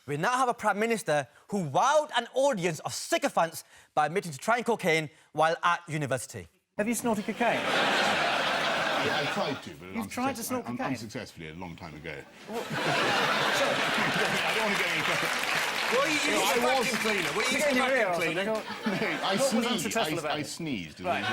We now have a Prime Minister who wowed an audience of sycophants by admitting to trying cocaine while at university. Have you snorted cocaine? I tried to, but You've tried to snort cocaine? unsuccessfully a long time ago. What? I don't want to get any trouble. Were you using a vacuum cleaner? Were you using a vacuum cleaner? No, I sneezed. Right.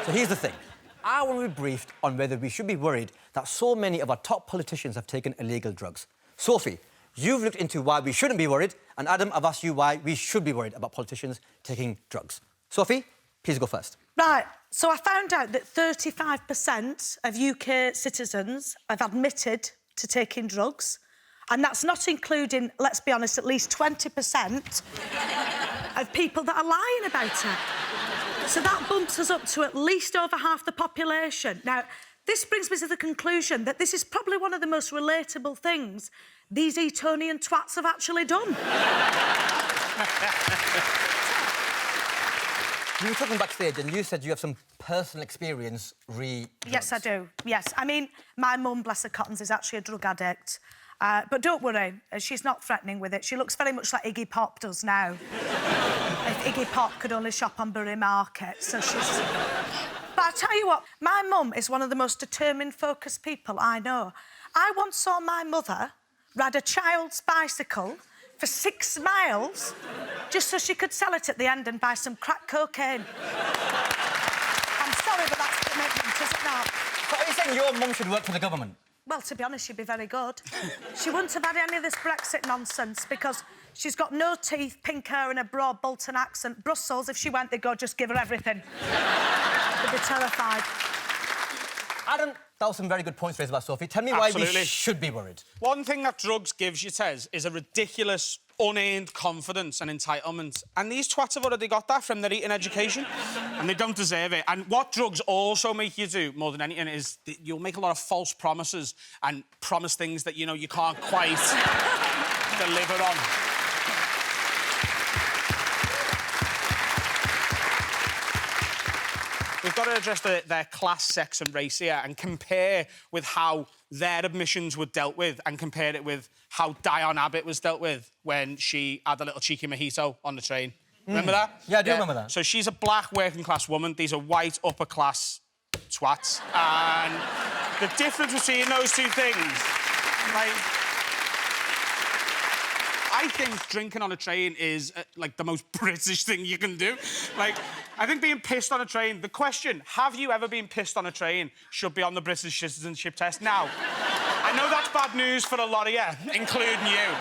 So here's the thing. I want to be briefed on whether we should be worried that so many of our top politicians have taken illegal drugs. Sophie, you've looked into why we shouldn't be worried, and Adam, I've asked you why we should be worried about politicians taking drugs. Sophie, please go first. Right, so I found out that 35% of UK citizens have admitted to taking drugs, and that's not including, let's be honest, at least 20% of people that are lying about it. So that bumps us up to at least over half the population. Now, this brings me to the conclusion that this is probably one of the most relatable things these Etonian twats have actually done. You were talking backstage and you said you have some personal experience Yes, I do, yes. I mean, my mum, bless her cottons, is actually a drug addict. But don't worry, she's not threatening with it. She looks very much like Iggy Pop does now. If Iggy Pop could only shop on Bury Market, so she's... But I tell you what, my mum is one of the most determined, focused people I know. I once saw my mother ride a child's bicycle for 6 miles just so she could sell it at the end and buy some crack cocaine. I'm sorry, but that's commitment, is it not? But are you saying your mum should work for the government? Well, to be honest, she'd be very good. She wouldn't have had any of this Brexit nonsense because she's got no teeth, pink hair and a broad Bolton accent. Brussels, if she went, they'd go, just give her everything. They'd be terrified. Adam, that was some very good points raised about Sophie. Tell me why we should be worried. One thing that drugs gives you, Tez, is a ridiculous, unearned confidence and entitlement. And these twats have already got that from their eating education. And they don't deserve it. And what drugs also make you do, more than anything, is you'll make a lot of false promises and promise things that, you know, you can't quite deliver on. We've got to address their class, sex and race here and compare with how their admissions were dealt with and compare it with how Dion Abbott was dealt with when she had a little cheeky mojito on the train. Remember that? Yeah, I do remember that. So she's a black working-class woman. These are white, upper-class twats. And the difference between those two things, like... I think drinking on a train is, like, the most British thing you can do. Like, I think being pissed on a train... The question, have you ever been pissed on a train, should be on the British citizenship test. Now, I know that's bad news for a lot of you, including you.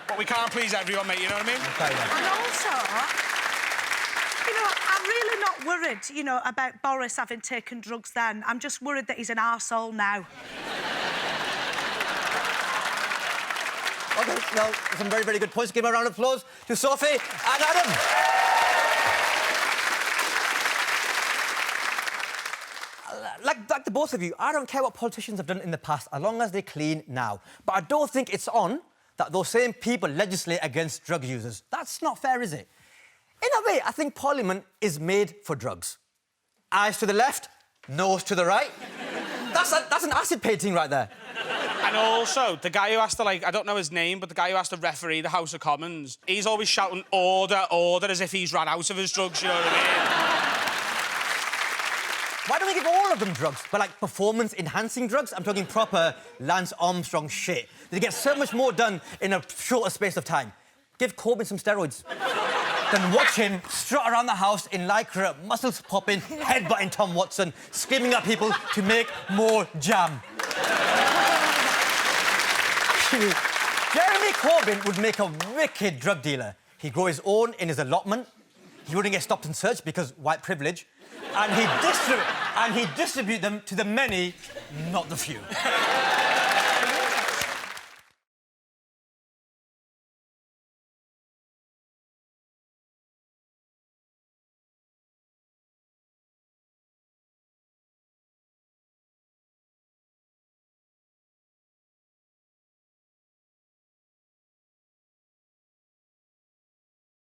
But we can't please everyone, mate, you know what I mean? Okay, yeah. And also, you know, I'm really not worried, you know, about Boris having taken drugs then. I'm just worried that he's an arsehole now. OK, well, some very, very good points. Give a round of applause to Sophie and Adam. Like the both of you, I don't care what politicians have done in the past, as long as they're clean now. But I don't think it's on that those same people legislate against drug users. That's not fair, is it? In a way, I think Parliament is made for drugs. Eyes to the left, nose to the right. That's an acid painting right there. And also, the guy who has to, like, I don't know his name, but the guy who has to referee the House of Commons, he's always shouting, order, order, as if he's run out of his drugs, you know what I mean? Why don't we give all of them drugs? But, like, performance-enhancing drugs? I'm talking proper Lance Armstrong shit. They get so much more done in a shorter space of time. Give Corbyn some steroids. Then watch him strut around the house in lycra, muscles popping, headbutting Tom Watson, screaming at people to make more jam. Jeremy Corbyn would make a wicked drug dealer. He'd grow his own in his allotment. He wouldn't get stopped and searched because white privilege. And he'd distribute them to the many, not the few.